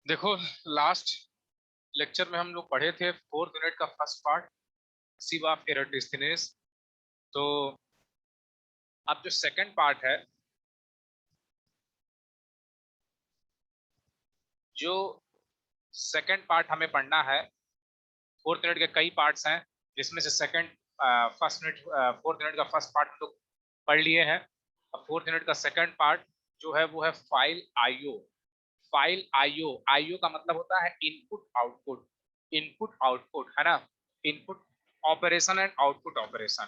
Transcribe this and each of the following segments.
देखो, last lecture में हम लोग पढ़े थे फोर्थ यूनिट का फर्स्ट पार्ट, सिव ऑफ एरोटिस्थेनेस। तो अब जो सेकंड पार्ट है, जो सेकंड पार्ट हमें पढ़ना है, फोर्थ यूनिट के कई पार्ट्स हैं जिसमें से second first unit fourth unit का फर्स्ट पार्ट हम लोग पढ़ लिए हैं। अब फोर्थ यूनिट का सेकंड पार्ट जो है वो है file IO. File IO, IO का मतलब होता है इनपुट आउटपुट, इनपुट आउटपुट है ना, input operation and output operation.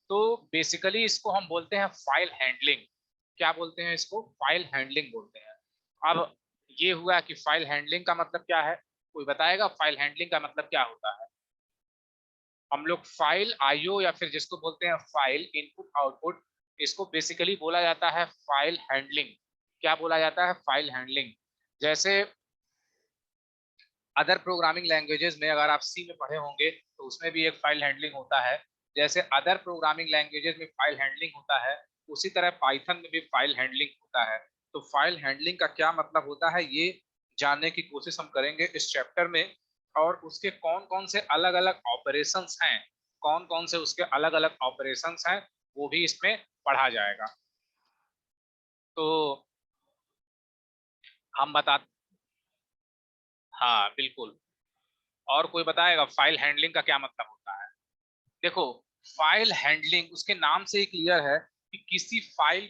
तो बेसिकली इसको हम बोलते हैं फाइल हैंडलिंग। क्या बोलते हैं इसको? फाइल हैंडलिंग बोलते हैं। अब ये हुआ कि फाइल हैंडलिंग का मतलब क्या है, कोई बताएगा फाइल हैंडलिंग का मतलब क्या होता है? हम लोग फाइल आईओ या फिर जिसको बोलते हैं फाइल इनपुट आउटपुट, इसको बेसिकली बोला जाता है फाइल हैंडलिंग। क्या बोला जाता है? File handling. जैसे अदर प्रोग्रामिंग लैंग्वेजेस में अगर आप सी में पढ़े होंगे तो उसमें भी एक फाइल हैंडलिंग होता है। जैसे अदर प्रोग्रामिंग लैंग्वेजेस में फाइल हैंडलिंग होता है, उसी तरह पाइथन में भी फाइल हैंडलिंग होता है। तो फाइल हैंडलिंग का क्या मतलब होता है, ये जानने की कोशिश हम करेंगे इस चैप्टर में। और उसके कौन कौन से अलग अलग ऑपरेशंस हैं, कौन कौन से उसके अलग अलग ऑपरेशंस हैं, वो भी इसमें पढ़ा जाएगा। तो हम बता, हाँ बिल्कुल। और कोई बताएगा फाइल हैंडलिंग का क्या मतलब होता है? देखो, फाइल हैंडलिंग उसके नाम से ही क्लियर है कि किसी फाइल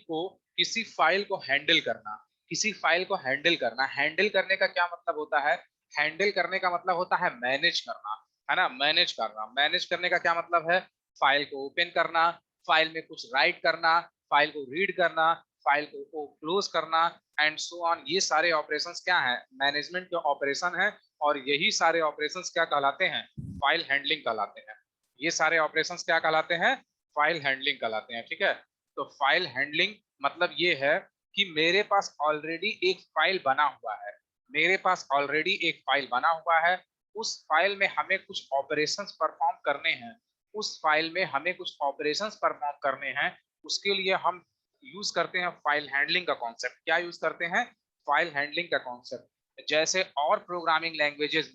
को हैंडल करना, किसी फाइल को हैंडल करना। हैंडल करने का क्या मतलब होता है? हैंडल करने का मतलब होता है मैनेज करना, है ना, मैनेज करना। मैनेज करने का क्या मतलब है? फाइल को ओपन करना, फाइल में कुछ राइट करना, फाइल को रीड करना, फाइल को क्लोज करना एंड सो ऑन। ये सारे ऑपरेशंस क्या है? मैनेजमेंट के ऑपरेशन है। और यही सारे ऑपरेशंस क्या कहलाते हैं? फाइल हैंडलिंग कहलाते हैं। ये सारे ऑपरेशंस क्या कहलाते हैं? फाइल हैंडलिंग कहलाते हैं। ठीक है। तो फाइल हैंडलिंग मतलब ये है कि मेरे पास ऑलरेडी एक फाइल बना हुआ है, मेरे पास ऑलरेडी एक फाइल बना हुआ है, उस फाइल में हमें कुछ ऑपरेशंस परफॉर्म करने हैं, उस फाइल में हमें कुछ ऑपरेशंस परफॉर्म करने हैं। उसके लिए हम यूज करते हैं फाइल हैंडलिंग का कॉन्सेप्ट। क्या यूज करते हैं? फाइल हैंडलिंग का कॉन्सेप्ट। जैसे और प्रोग्रामिंग लैंग्वेजेस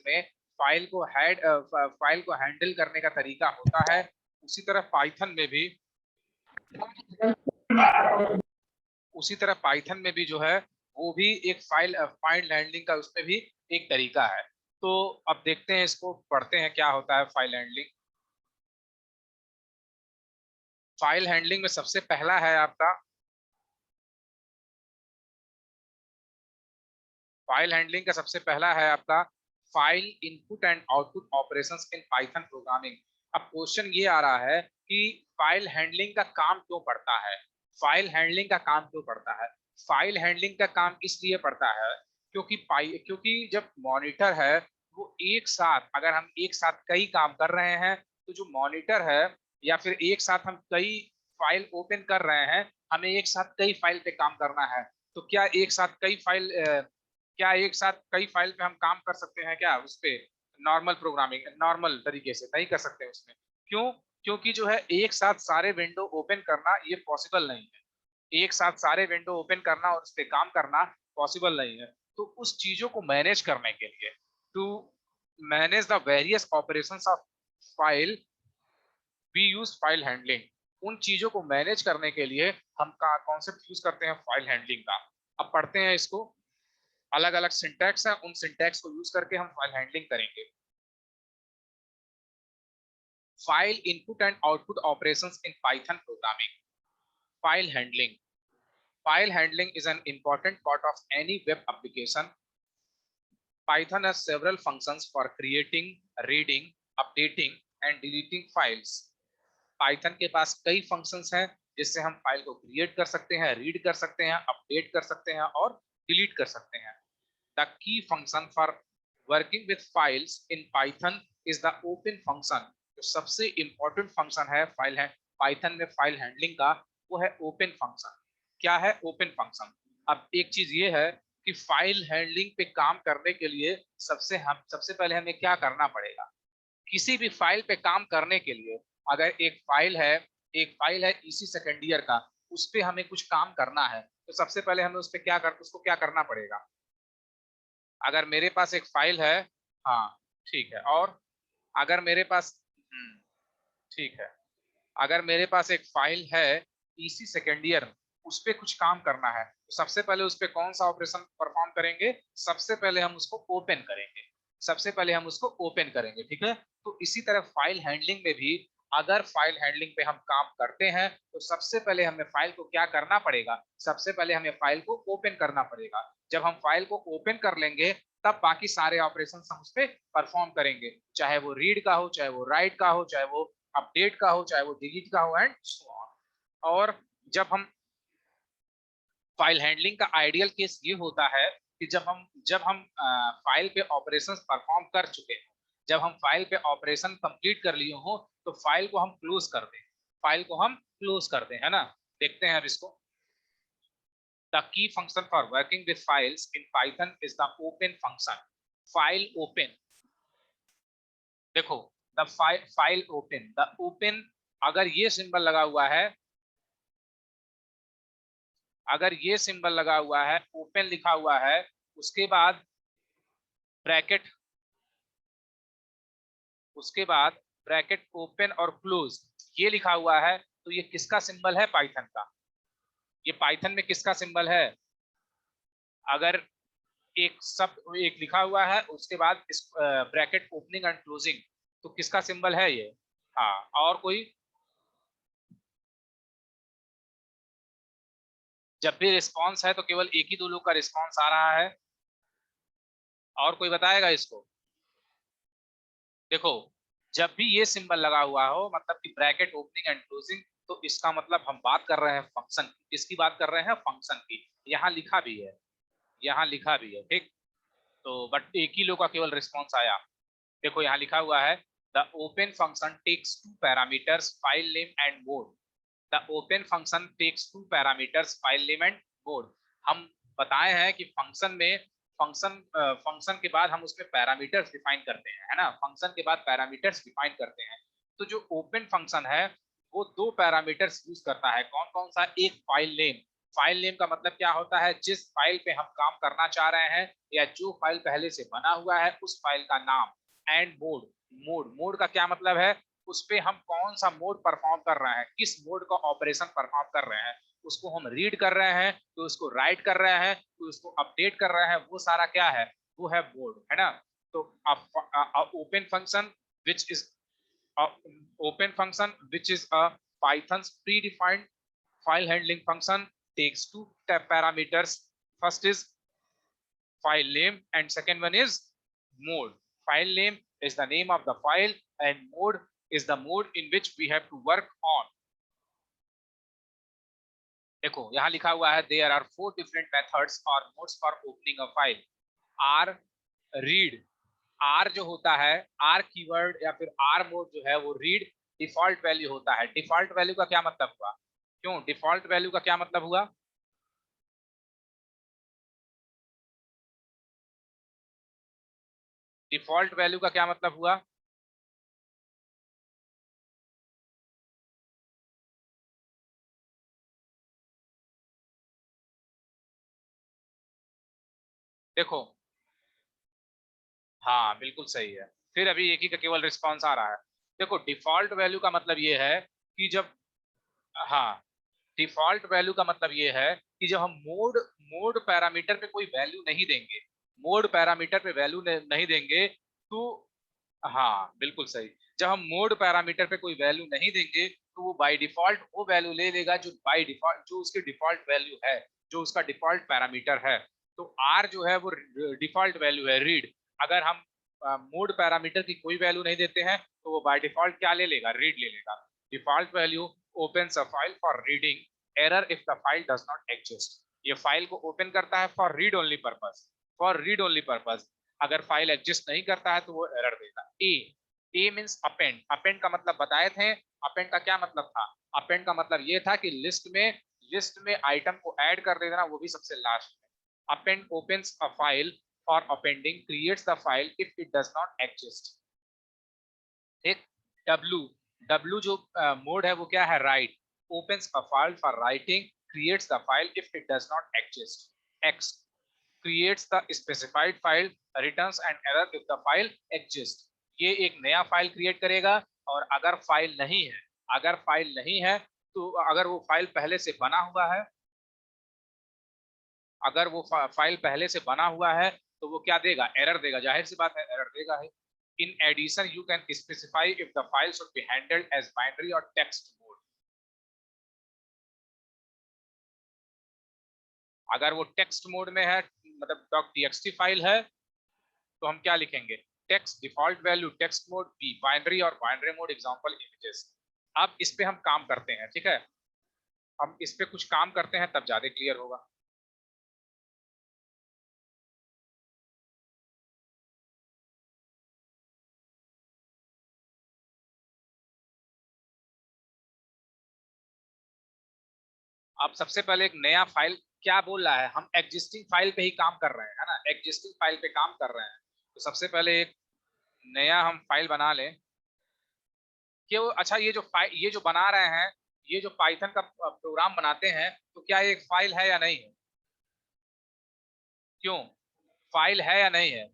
में फाइल को हैंडल करने का तरीका होता है, उसी तरह पाइथन में भी उसी तरह पाइथन में भी जो है वो भी एक फाइल हैंडलिंग का उसमें भी एक तरीका है। तो अब देखते हैं, इसको पढ़ते हैं क्या होता है फाइल हैंडलिंग। फाइल हैंडलिंग में सबसे पहला है आपका, फाइल हैंडलिंग का सबसे पहला है आपका file input and output operations in Python programming. अब क्वेश्चन ये आ रहा है कि फाइल हैंडलिंग का काम क्यों पड़ता है? फाइल हैंडलिंग का काम क्यों पड़ता है? फाइल हैंडलिंग का काम इसलिए पड़ता है क्योंकि जब मॉनिटर है वो एक साथ, अगर हम एक साथ कई काम कर रहे हैं तो जो मॉनिटर है, या फिर एक साथ हम कई फाइल ओपन कर रहे हैं, हमें एक साथ कई फाइल पे काम करना है। तो क्या एक साथ कई फाइल क्या एक साथ कई फाइल पे हम काम कर सकते हैं क्या उस पे? नॉर्मल प्रोग्रामिंग नॉर्मल तरीके से नहीं कर सकते उसमें। क्यों? क्योंकि जो है एक साथ सारे विंडो ओपन करना ये पॉसिबल नहीं है। एक साथ सारे विंडो ओपन करना और उस पर काम करना पॉसिबल नहीं है। तो उस चीजों को मैनेज करने के लिए, to manage the various operations of file, we use file handling. उन चीजों को मैनेज करने के लिए हम का कॉन्सेप्ट यूज करते हैं फाइल हैंडलिंग का। अब पढ़ते हैं इसको। अलग अलग सिंटैक्स है, उन सिंटैक्स को यूज करके हम फाइल हैंडलिंग करेंगे। File input and output operations in Python programming. File handling, file handling is an important part of any web application. Python has several functions for creating, reading, updating and deleting files. Python के पास कई functions हैं जिससे हम file को create कर सकते हैं, read कर सकते हैं, अपडेट कर सकते हैं और डिलीट कर सकते हैं। The key function for working with files in Python is the open function. जो सबसे इंपॉर्टेंट फंक्शन है फाइल है पाइथन में फाइल हैंडलिंग का, वो है ओपन फंक्शन। क्या है ओपन फंक्शन? अब एक चीज ये है कि फाइल हैंडलिंग पे काम करने के लिए सबसे पहले हमें क्या करना पड़ेगा? किसी भी फाइल पे काम करने के लिए, अगर एक फाइल है इसी सेकेंड ईयर का, उस पे हमें कुछ काम करना है, तो सबसे पहले हमें उसको क्या करना पड़ेगा। अगर मेरे पास एक फाइल है, हाँ ठीक है, और अगर मेरे पास ठीक है, अगर मेरे पास एक फाइल है इसी सेकेंड ईयर, उस पर कुछ काम करना है, तो सबसे पहले उस पर कौन सा ऑपरेशन परफॉर्म करेंगे, सबसे पहले हम उसको ओपन करेंगे, सबसे पहले हम उसको ओपन करेंगे, ठीक है। तो इसी तरह फाइल हैंडलिंग में भी अगर फाइल हैंडलिंग पे हम काम करते हैं तो सबसे पहले हमें फाइल को क्या करना पड़ेगा, सबसे पहले हमें फाइल को ओपन करना पड़ेगा। जब हम फाइल को ओपन कर लेंगे तब बाकी सारे ऑपरेशन हम उस पर परफॉर्म करेंगे, चाहे वो रीड का हो, चाहे वो राइट का हो, चाहे वो अपडेट का हो, चाहे वो डिलीट का हो, एंड सो ऑन। और जब हम फाइल हैंडलिंग का आइडियल केस ये होता है कि जब हम फाइल पे ऑपरेशंस परफॉर्म कर चुके हैं, जब हम फाइल पे ऑपरेशन कंप्लीट कर लिए हो तो फाइल को हम क्लोज कर दें, फाइल को हम क्लोज कर दें, है ना। देखते हैं अब इसको। The key function for working with files in Python is the open function. File open, देखो, the file open, the open, अगर ये सिंबल लगा हुआ है, अगर ये सिंबल लगा हुआ है, ओपन लिखा हुआ है, उसके बाद ब्रैकेट, उसके बाद ब्रैकेट ओपन और क्लोज ये लिखा हुआ है, तो ये किसका सिंबल है, पाइथन का। ये पाइथन में किसका सिंबल है। अगर एक लिखा हुआ है उसके बाद इस ब्रैकेट ओपनिंग एंड क्लोजिंग, तो किसका सिंबल है ये। हाँ, और कोई, जब भी रिस्पॉन्स है तो केवल एक ही दो लोग का रिस्पॉन्स आ रहा है, और कोई बताएगा इसको। देखो, जब भी ये सिंबल लगा हुआ हो, मतलब कि ब्रैकेट ओपनिंग एंड क्लोजिंग, तो इसका मतलब हम बात कर रहे हैं फंक्शन की, इसकी बात कर रहे हैं फंक्शन की। यहाँ लिखा भी है, यहाँ लिखा भी है, ठीक। तो बट एक ही लोग का केवल रिस्पॉन्स आया। देखो यहाँ लिखा हुआ है, the open function takes two parameters file name and mode. The open function takes two parameters file name and mode. हम बताए हैं कि फंक्शन में, फंक्शन के बाद हम उसमें पैरामीटर्स डिफाइन करते हैं, है ना, फंक्शन के बाद पैरामीटर्स डिफाइन करते हैं। तो जो ओपन फंक्शन है वो दो पैरामीटर्स यूज करता है, कौन कौन सा, एक फाइल नेम। फाइल नेम का मतलब क्या होता है, जिस फाइल पे हम काम करना चाह रहे हैं या जो फाइल पहले से बना हुआ है उस फाइल का नाम। एंड मोड, मोड का क्या मतलब है, उस पे हम कौन सा मोड परफॉर्म कर रहे हैं, किस मोड का ऑपरेशन परफॉर्म कर रहे हैं, उसको हम रीड कर रहे हैं, तो उसको राइट कर रहे हैं, तो उसको अपडेट कर रहे हैं, वो सारा क्या है, वो है मोड, है ना। तो open function which is open function which is a Python's predefined file handling function takes two parameters. First is file name and second one is mode. File name is the name of the file and mode is the mode in which we have to work on. देखो यहाँ लिखा हुआ है, there are 4 different methods or modes for opening a file. R, read, R जो होता है, are keyword या फिर आर मोड जो है वो रीड डिफॉल्ट वैल्यू होता है। डिफॉल्ट वैल्यू का क्या मतलब हुआ, क्यों डिफॉल्ट वैल्यू का क्या मतलब हुआ, डिफॉल्ट वैल्यू का क्या मतलब हुआ। देखो, हाँ बिल्कुल सही है, फिर अभी एक ही का केवल रिस्पॉन्स आ रहा है। देखो डिफॉल्ट वैल्यू का मतलब ये है कि जब, हाँ, डिफॉल्ट वैल्यू का मतलब ये है कि जब हम मोड मोड पैरामीटर पे कोई वैल्यू नहीं देंगे, मोड पैरामीटर पे वैल्यू नहीं देंगे तो, हाँ बिल्कुल सही, जब हम मोड पैरामीटर पे कोई वैल्यू नहीं देंगे तो वो बाय डिफॉल्ट वो वैल्यू ले लेगा जो बाय डिफॉल्ट, जो उसकी डिफॉल्ट वैल्यू है, जो उसका डिफॉल्ट पैरामीटर है। तो आर जो है वो डिफॉल्ट वैल्यू है रीड। अगर हम मोड पैरामीटर की कोई वैल्यू नहीं देते हैं तो वो बाय डिफॉल्ट क्या ले लेगा, रीड ले लेगा। Default value opens a file for reading error if the file does not exist। ये फाइल को ओपन करता है for read only purpose, for read only purpose. अगर फाइल एग्जिस्ट नहीं करता है तो वो एरर देगा। ए मींस अपेंड, अपेंड का मतलब बताए थे, अपेंड का क्या मतलब था, अपेंड का मतलब ये था कि लिस्ट में आइटम को ऐड कर देना, वो भी सबसे लास्ट में। Append opens a file for appending, creates the file if it does not exist. ठीक। डब्लू, डब्लू जो मोड है वो क्या है, right, opens a file for writing creates the file if it does not exist. X creates the specified file, returns an error if the file exists. ये एक नया file create करेगा, और अगर फाइल नहीं है तो अगर वो फाइल पहले से बना हुआ है, अगर वो फाइल पहले से बना हुआ है तो वो क्या देगा? एरर देगा, जाहिर सी बात है एरर देगा है। In addition you can specify if the file should be handled as binary और टेक्स्ट मोड। अगर वो टेक्स्ट मोड में है, मतलब .txt फाइल है, तो हम क्या लिखेंगे? Text default value text mode, b binary और बाइनरी मोड एग्जांपल इमेजेस। अब इस पे हम काम करते हैं, ठीक है, हम इस पे कुछ काम करते हैं तब ज्यादा क्लियर होगा। अब सबसे पहले एक नया फाइल क्या बोल रहा है, हम एग्जिस्टिंग फाइल पे ही काम कर रहे हैं, है ना, एग्जिस्टिंग फाइल पे काम कर रहे हैं। तो सबसे पहले एक नया हम फाइल बना लें कि वो, अच्छा ये जो बना रहे हैं, ये जो पाइथन का प्रोग्राम बनाते हैं, तो क्या ये एक फाइल है या नहीं है? क्यों फाइल है या नहीं है?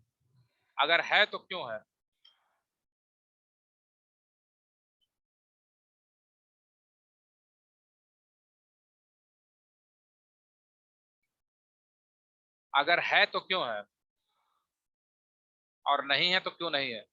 अगर है तो क्यों है? अगर है तो क्यों है, और नहीं है तो क्यों नहीं है?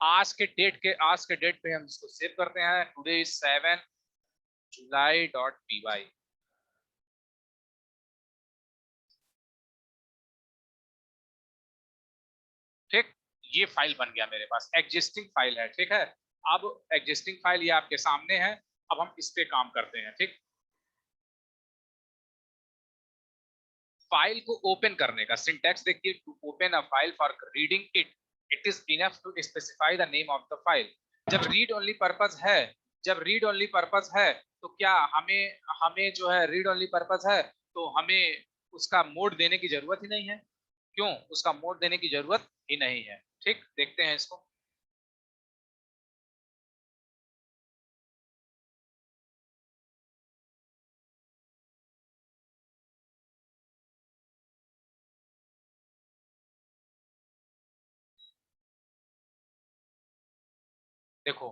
आज के डेट पे हम इसको सेव करते हैं। Today is 7 July .py। ठीक, ये फाइल बन गया मेरे पास, एग्जिस्टिंग फाइल है, ठीक है। अब एग्जिस्टिंग फाइल ये आपके सामने है, अब हम इस पे काम करते हैं, ठीक। फाइल को ओपन करने का सिंटैक्स देखिए, to open a file for reading it, it is enough to specify the name of the file. जब रीड ओनली पर्पस है, जब रीड ओनली पर्पस है, तो क्या हमें हमें जो है रीड ओनली पर्पस है, तो हमें उसका मोड देने की जरूरत ही नहीं है। क्यों उसका मोड देने की जरूरत ही नहीं है? ठीक, देखते हैं इसको। देखो,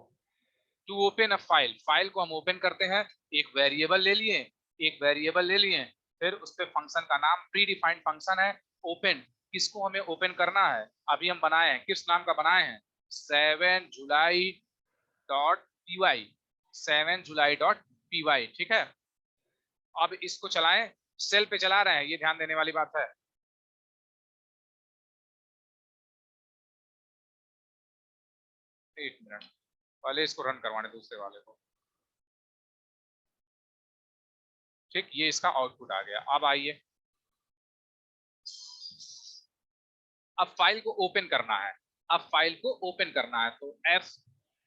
to open a file, file को हम ओपन करते हैं, एक वेरिएबल ले लिए, एक वेरिएबल ले लिए, फिर उस पे फंक्शन का नाम प्री डिफाइंड फंक्शन है ओपन। किसको हमें ओपन करना है? अभी हम बनाए हैं, किस नाम का बनाए हैं? 7 जुलाई .py, 7 जुलाई .py, ठीक है। अब इसको चलाएं, सेल पे चला रहे हैं, ये ध्यान देने वाली बात है। एक मिनट, पहले इसको रन करवाने दूसरे वाले को। ठीक, ये इसका आउटपुट आ गया। अब आइए, अब फाइल को ओपन करना है, अब फाइल को ओपन करना है, तो f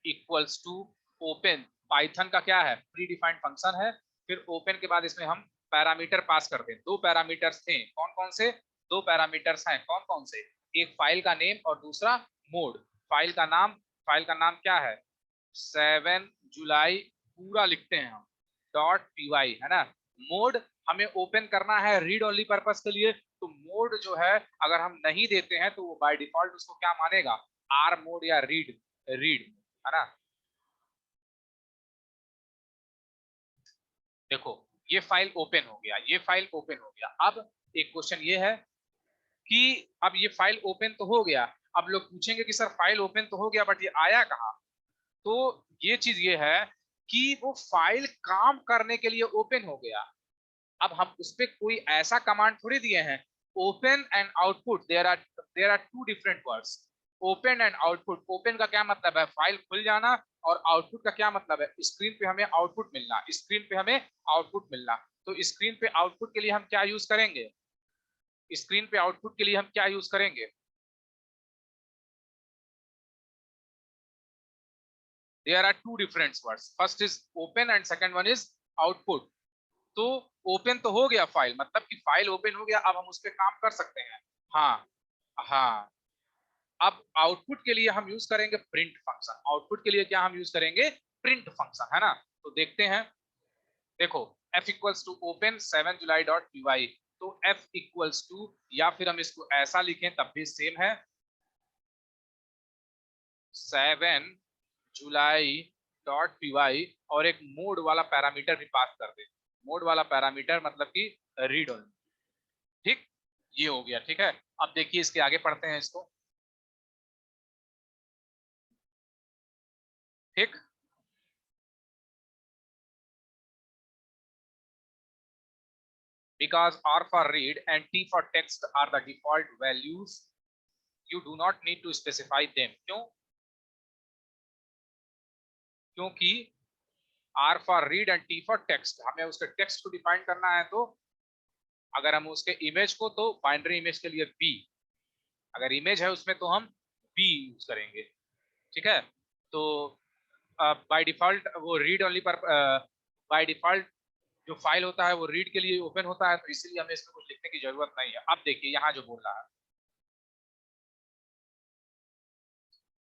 equals to open, Python का क्या है? प्री डिफाइंड फंक्शन है। फिर ओपन के बाद इसमें हम पैरामीटर पास करते हैं। दो पैरामीटर्स थे, कौन कौन से? दो पैरामीटर्स हैं, कौन कौन से? एक फाइल का नेम और दूसरा मोड। फाइल का नाम, फाइल का नाम क्या है? 7 जुलाई पूरा लिखते हैं हम, .py, है ना। मोड हमें ओपन करना है रीड ओनली पर्पस के लिए, तो मोड जो है अगर हम नहीं देते हैं तो वो बाय डिफॉल्ट उसको क्या मानेगा? आर मोड या रीड, रीड, है ना। देखो, ये फाइल ओपन हो गया, ये फाइल ओपन हो गया। अब एक क्वेश्चन ये है कि अब ये फाइल ओपन तो हो गया, अब लोग पूछेंगे कि सर फाइल ओपन तो हो गया बट ये आया कहाँ? तो ये चीज ये है कि वो फाइल काम करने के लिए ओपन हो गया। अब हम उस पर कोई ऐसा कमांड थोड़ी दिए हैं। Open and output, there are two different words. Open and output, open का क्या मतलब है? फाइल खुल जाना, और आउटपुट का क्या मतलब है? स्क्रीन पे हमें आउटपुट मिलना, स्क्रीन पे हमें आउटपुट मिलना। तो स्क्रीन पे आउटपुट के लिए हम क्या यूज करेंगे? स्क्रीन पे आउटपुट के लिए हम क्या यूज करेंगे? There are two different words, first is open and second one is output. तो ओपन तो हो गया फाइल, मतलब कि फाइल ओपन हो गया, अब हम उस पर काम कर सकते हैं। हाँ हाँ। अब आउटपुट के लिए हम यूज करेंगे प्रिंट फंक्शन। आउटपुट के लिए क्या हम यूज करेंगे? प्रिंट फंक्शन, है ना। तो देखते हैं, देखो f equals to open 7 July dot py। तो f इक्वल्स टू, या फिर हम इसको ऐसा लिखें तब भी सेम है, 7 जुलाई डॉट py, और एक मोड वाला पैरामीटर भी पास कर दे। मोड वाला पैरामीटर मतलब कि रीड ओनली। ठीक, ये हो गया। ठीक है, अब देखिए इसके आगे पढ़ते हैं इसको। ठीक, because R for read and T for text are the default values, you do not need to specify them। क्यों? क्योंकि R for read and T for text, हमें उसके टेक्स्ट को डिफाइन करना है। तो अगर हम उसके इमेज को, तो बाइनरी इमेज के लिए B, अगर इमेज है उसमें तो हम B यूज करेंगे। ठीक है, तो बाय डिफॉल्ट वो रीड ओनली पर, बाय डिफॉल्ट जो फाइल होता है वो रीड के लिए ओपन होता है, तो इसलिए हमें इसमें कुछ लिखने की जरूरत नहीं है। अब देखिए यहाँ जो बोल रहा है,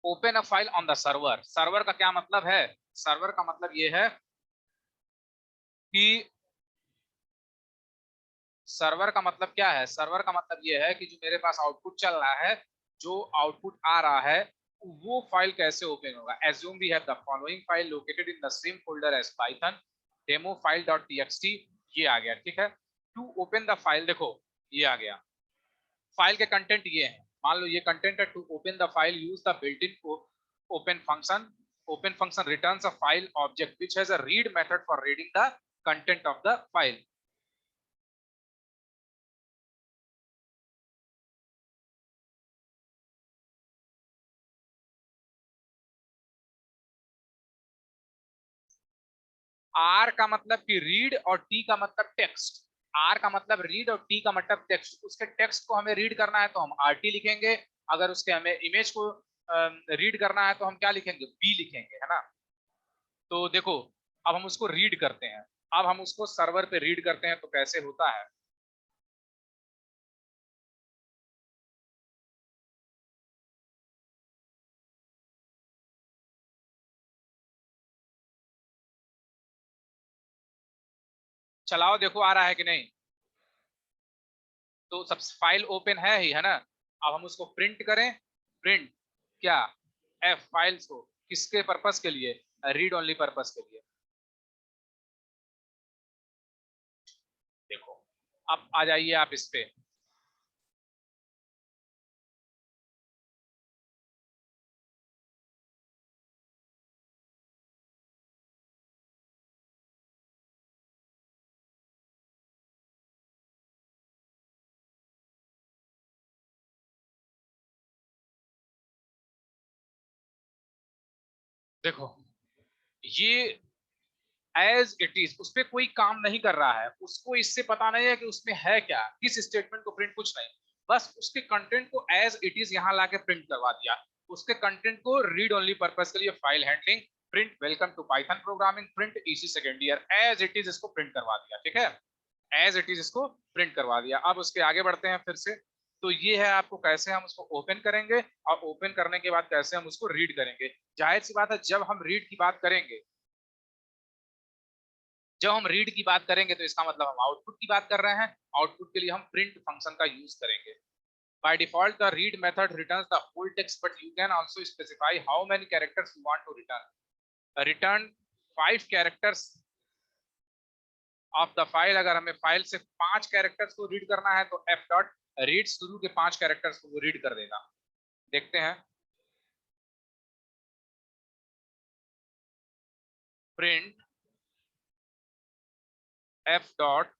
open a file on the server. Server का क्या मतलब है? सर्वर का मतलब ये है कि, सर्वर का मतलब क्या है? सर्वर का मतलब ये है कि जो मेरे पास आउटपुट चल रहा है, जो आउटपुट आ रहा है, वो फाइल कैसे ओपन होगा। Assume we have the following file located in the same folder as Python demo file dot TXT. ये आ गया। ठीक है, टू ओपन द फाइल, देखो ये आ गया। फाइल के कंटेंट ये है, मान लो ये कंटेंट है। To open the file use the built in open function. Open function returns a file object which has a read method for reading the content of the file. R का मतलब कि read, और T का मतलब text. Are का मतलब read और T का मतलब टेक्स्ट। उसके टेक्स्ट को हमें रीड करना है तो हम आर टी लिखेंगे, अगर उसके हमें इमेज को रीड करना है तो हम क्या लिखेंगे? बी लिखेंगे, है ना। तो देखो, अब हम उसको रीड करते हैं। अब हम उसको सर्वर पे रीड करते हैं तो कैसे होता है। चलाओ, देखो आ रहा है कि नहीं। तो सब फाइल ओपन है ही, है ना। अब हम उसको प्रिंट करें। प्रिंट क्या? एफ फाइल्स को, किसके पर्पस के लिए? रीड ओनली पर्पस के लिए। देखो, अब आ जाइए आप इस पे। देखो, ये एज इट इज उस पर कोई काम नहीं कर रहा है, उसको इससे पता नहीं है कि उसमें है क्या, किस स्टेटमेंट को प्रिंट, कुछ नहीं। बस उसके कंटेंट को एज इट इज यहाँ लाके प्रिंट करवा दिया। उसके कंटेंट को रीड ओनली पर्पस के लिए file handling, print welcome to Python programming, print इसी second year, as it is इसको प्रिंट करवा दिया। ठीक है, एज इट इज इसको प्रिंट करवा दिया। अब उसके आगे बढ़ते हैं फिर से। तो ये है आपको कैसे हम उसको ओपन करेंगे, और ओपन करने के बाद कैसे हम उसको रीड करेंगे। जाहिर सी बात है, जब हम रीड की बात करेंगे, जब हम रीड की बात करेंगे तो इसका मतलब हम आउटपुट की बात कर रहे हैं। आउटपुट के लिए हम प्रिंट फंक्शन का यूज करेंगे। By default, the read method returns the whole text, but you can also specify how many characters you want to return. Return 5 characters of the file। अगर हमें फाइल से 5 characters को read करना है तो f dot read शुरू के 5 characters को वो रीड कर देगा। देखते हैं, print f dot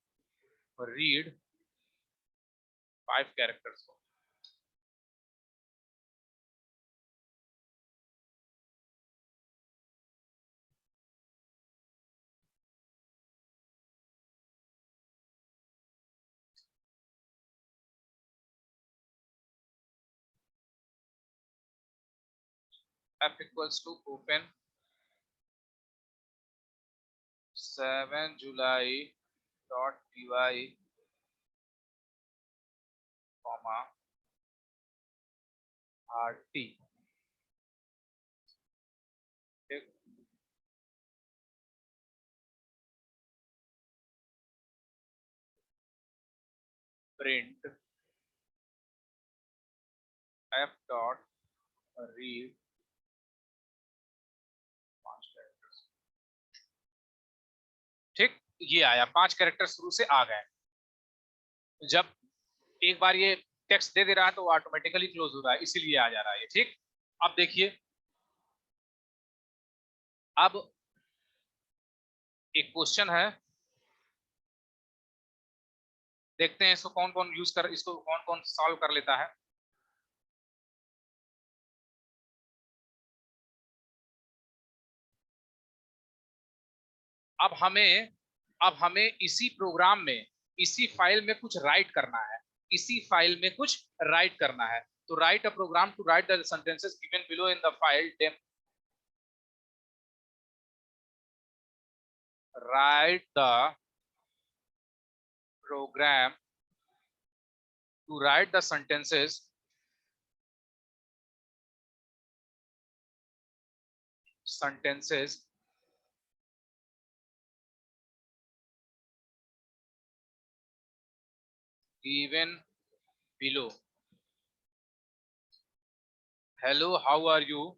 read 5 characters को। f equals to open 7 July.py comma RT। Print f dot read 5 characters. ठीक, ये आया 5 कैरेक्टर शुरू से आ गए। जब एक बार ये टेक्स्ट दे दे रहा है तो वो ऑटोमेटिकली क्लोज हो रहा है, इसीलिए आ जा रहा है ये। ठीक, अब देखिए, अब एक क्वेश्चन है, देखते हैं इसको कौन कौन यूज कर, इसको कौन कौन सॉल्व कर लेता है। अब हमें इसी प्रोग्राम में, इसी फाइल में कुछ राइट करना है, इसी फाइल में कुछ राइट करना है। तो write a program to write the sentences given below in the file them, write the program to write the sentences given below. Hello, how are you?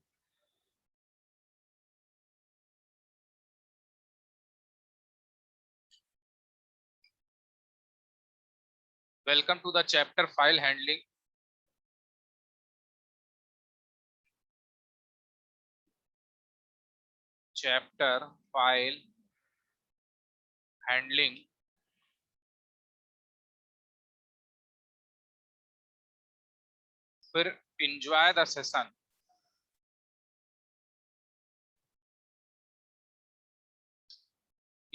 Welcome to the chapter file handling. Chapter file handling. फिर enjoy the session.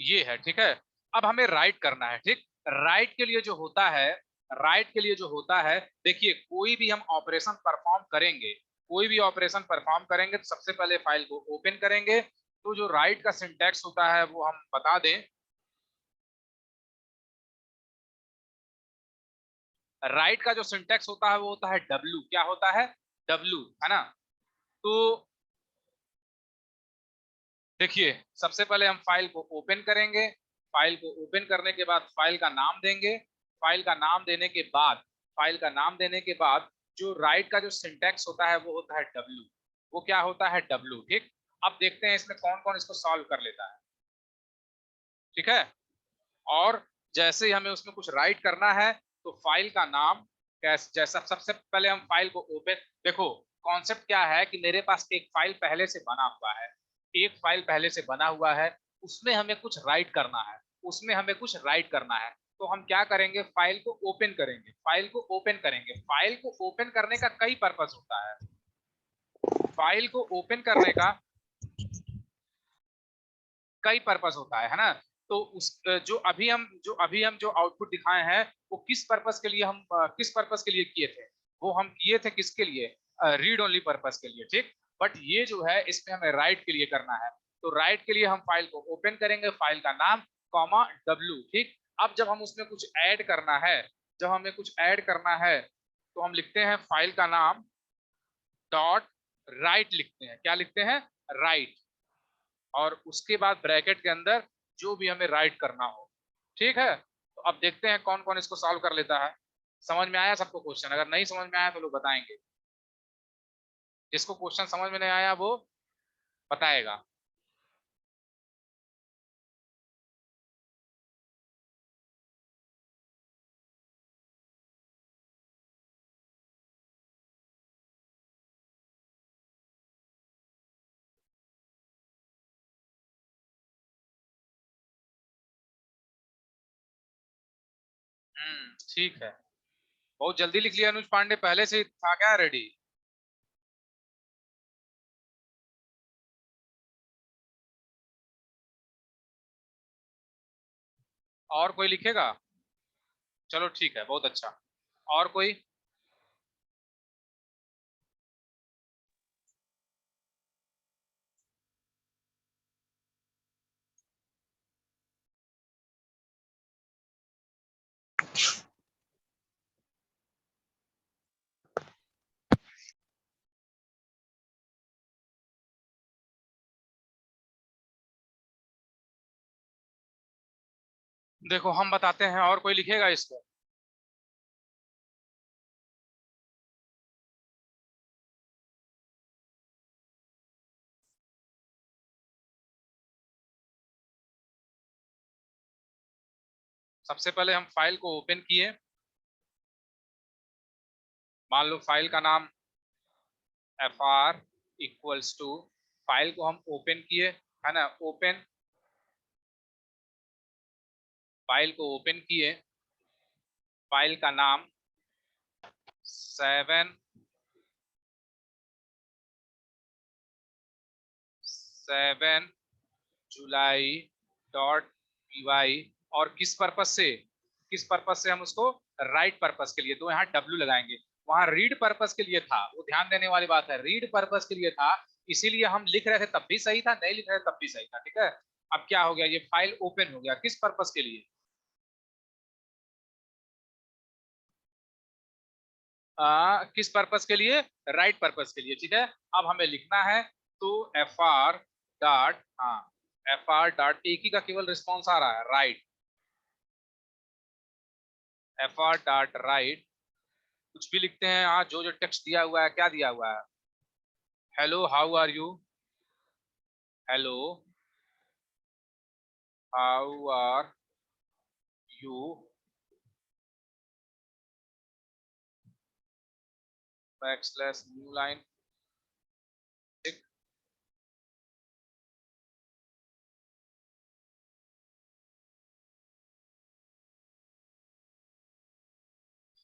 ये है, ठीक है। अब हमें right करना है। ठीक, राइट के लिए जो होता है, राइट के लिए जो होता है, देखिए कोई भी हम ऑपरेशन परफॉर्म करेंगे, कोई भी ऑपरेशन परफॉर्म करेंगे तो सबसे पहले फाइल को ओपन करेंगे। तो जो राइट का सिंटैक्स होता है वो हम बता दें। राइट का जो सिंटैक्स होता है वो होता है डब्ल्यू। क्या होता है? डब्ल्यू, है ना। तो देखिए, सबसे पहले हम फाइल को ओपन करेंगे, फाइल को ओपन करने के बाद फाइल का नाम देंगे, फाइल का नाम देने के बाद, फाइल का नाम देने के बाद जो राइट का जो सिंटैक्स होता है वो होता है डब्ल्यू। वो क्या होता है? डब्ल्यू। ठीक, अब देखते हैं इसमें कौन कौन इसको सॉल्व कर लेता है। ठीक है, और जैसे ही हमें उसमें कुछ राइट करना है तो फाइल का नाम कैसे, जैसा सबसे पहले हम फाइल को ओपन, देखो कॉन्सेप्ट क्या है कि मेरे पास एक फाइल पहले से बना हुआ है, एक फाइल पहले से बना हुआ है, उसमें हमें कुछ राइट करना है, उसमें हमें कुछ राइट करना है। तो हम क्या करेंगे? फाइल को ओपन करेंगे, फाइल को ओपन करेंगे। फाइल को ओपन करने का कई पर्पस होता है, फाइल को ओपन करने का कई पर्पस होता है ना। तो उस जो अभी हम जो आउटपुट दिखाए हैं वो किस पर्पस के लिए हम किस पर्पस के लिए किए थे? वो हम किए थे किसके लिए? रीड ओनली पर्पस के लिए। ठीक, बट ये जो है इसमें हमें राइट के लिए करना है। तो राइट के लिए हम फाइल को ओपन करेंगे, फाइल का नाम कॉमा डब्ल्यू। ठीक, अब जब हम उसमें कुछ ऐड करना है, जब हमें कुछ ऐड करना है तो हम लिखते हैं फाइल का नाम डॉट राइट, लिखते हैं। क्या लिखते हैं? राइट। और उसके बाद ब्रैकेट के अंदर जो भी हमें राइट करना हो। ठीक है, तो अब देखते हैं कौन कौन इसको सॉल्व कर लेता है। समझ में आया सबको क्वेश्चन? अगर नहीं समझ में आया तो लोग बताएंगे, जिसको क्वेश्चन समझ में नहीं आया वो बताएगा। ठीक है, बहुत जल्दी लिख लिया अनुज पांडे, पहले से था क्या रेडी? और कोई लिखेगा? चलो ठीक है, बहुत अच्छा। और कोई? देखो हम बताते हैं, और कोई लिखेगा इसको? सबसे पहले हम फाइल को ओपन किए, मान लो फाइल का नाम fr इक्वल्स टू, फाइल को हम ओपन किए, है ना, ओपन, फाइल को ओपन किए, फाइल का नाम 7 जुलाई और किस पर्पस से हम उसको, राइट पर्पस के लिए, तो यहाँ डब्ल्यू लगाएंगे। वहां रीड पर्पस के लिए था, वो ध्यान देने वाली बात है, रीड पर्पस के लिए था, इसीलिए हम लिख रहे थे तब भी सही था, नहीं लिख रहे थे तब भी सही था, ठीक है। अब क्या हो गया, ये फाइल ओपन हो गया, किस पर्पस के लिए? किस पर्पस के लिए? राइट पर्पस के लिए, ठीक है। अब हमें लिखना है, तो एफ आर डॉट, हाँ, एफ आर डॉट, एक ही का केवल रिस्पॉन्स आ रहा है, right, F R dot right, कुछ भी लिखते हैं, हाँ, जो जो टेक्स्ट दिया हुआ है, क्या दिया हुआ है, hello how are you, hello how are you, backslash new line, ठीक।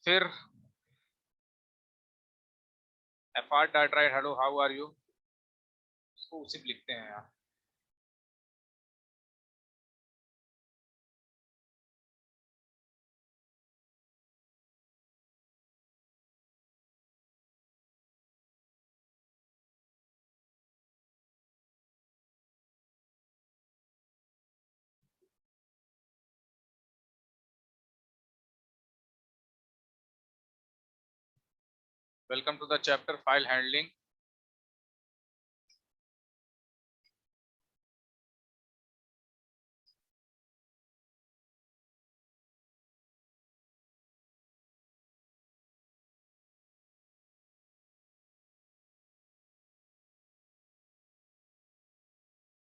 फिर F R dot write, hello how are you, उसको उसी पे लिखते हैं यार। Welcome to the chapter file handling.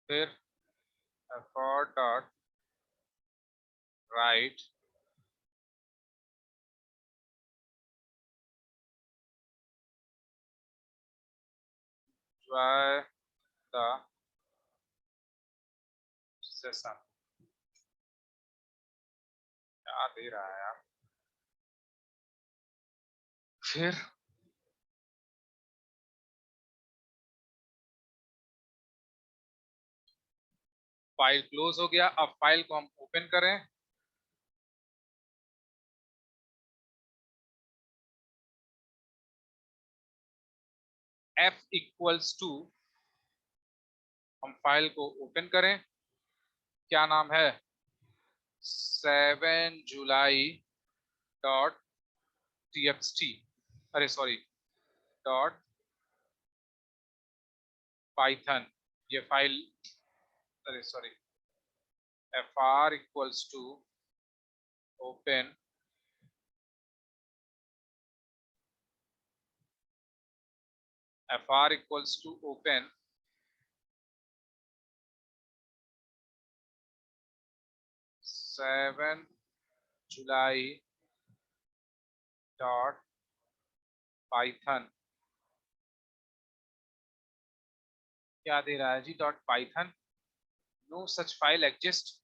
फिर F R dot write, try the session, क्या दे रहा है यार। फिर फाइल क्लोज हो गया, अब फाइल को हम ओपन करें, एफ इक्वल्स टू, हम फाइल को ओपन करें, क्या नाम है, 7 जुलाई डॉट टीएक्सटी, अरे सॉरी, डॉट पाइथन, ये फाइल, अरे sorry, F R equals to open, F R equals to open 7 July dot Python, क्या दे रहा है जी, dot Python, no such file exist.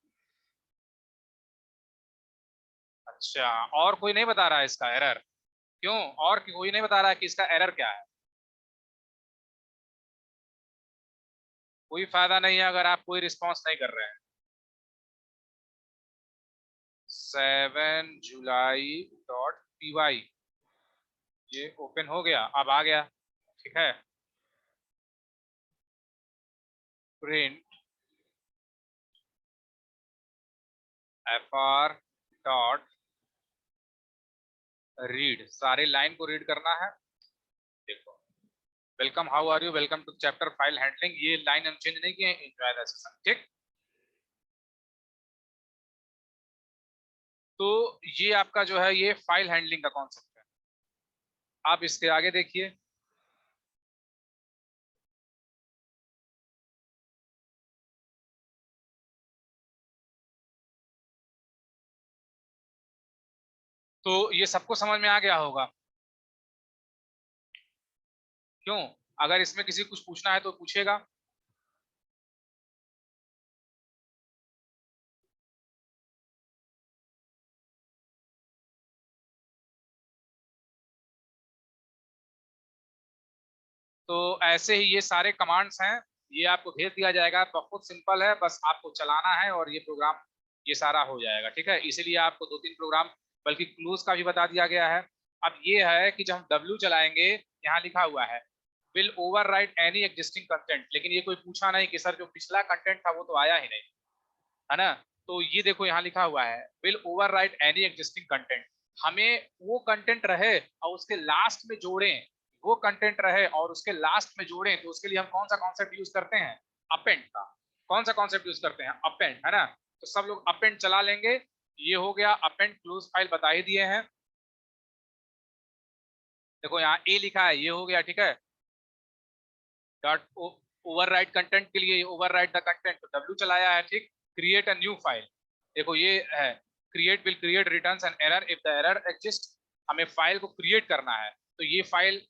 अच्छा, और कोई नहीं बता रहा है इसका एरर? क्यों, और कोई नहीं बता रहा है कि इसका एरर क्या है? कोई फायदा नहीं है अगर आप कोई रिस्पॉन्स नहीं कर रहे हैं। 7 जुलाई.py, ये ओपन हो गया, अब आ गया, ठीक है। प्रिंट fr डॉट रीड, सारे लाइन को रीड करना है। देखो, welcome how are you, welcome to chapter file handling, ये लाइन हम चेंज नहीं किए, एंजॉय द सेशन, ठीक। तो ये आपका जो है ये फाइल हैंडलिंग का कॉन्सेप्ट है। आप इसके आगे देखिए। तो ये सबको समझ में आ गया होगा। क्यों? अगर इसमें किसी को कुछ पूछना है तो पूछेगा। तो ऐसे ही ये सारे कमांड्स हैं, ये आपको भेज दिया जाएगा, बहुत सिंपल है, बस आपको चलाना है और ये प्रोग्राम ये सारा हो जाएगा। ठीक है, इसीलिए आपको 2-3 प्रोग्राम बल्कि क्लोज का भी बता दिया गया है। अब ये है कि जब हम W चलाएंगे, यहाँ लिखा हुआ है will overwrite any existing content, लेकिन ये कोई पूछा नहीं कि सर जो पिछला कंटेंट था वो तो आया ही नहीं, है ना। तो ये देखो यहाँ लिखा हुआ है will overwrite any existing content, हमें वो कंटेंट रहे और उसके लास्ट में जोड़ें, वो कंटेंट रहे और उसके लास्ट में जोड़ें, तो उसके लिए हम कौन सा कॉन्सेप्ट यूज करते हैं? अपेंड का। कौन सा कॉन्सेप्ट यूज करते हैं? अपेंड, है ना। तो सब लोग अपेंड चला लेंगे। ये हो गया अपेंड क्लोज फाइल बता ही दिए हैं। देखो यहाँ ए लिखा है, ये हो गया, ठीक है। डॉट ओवरराइट कंटेंट के लिए ओवरराइट द कंटेंट, तो डब्ल्यू चलाया है, ठीक। क्रिएट अ न्यू फाइल, देखो ये है create will create returns an error if the error exist, हमें फाइल को क्रिएट करना है। तो ये फाइल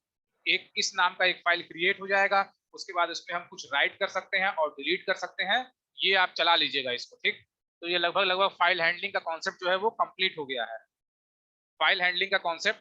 एक इस नाम का एक फाइल क्रिएट हो जाएगा, उसके बाद उसमें हम कुछ राइट कर सकते हैं और डिलीट कर सकते हैं। ये आप चला लीजिएगा इसको, ठीक। तो ये लगभग लगभग फाइल हैंडलिंग का कॉन्सेप्ट जो है वो कंप्लीट हो गया है। फाइल हैंडलिंग का कॉन्सेप्ट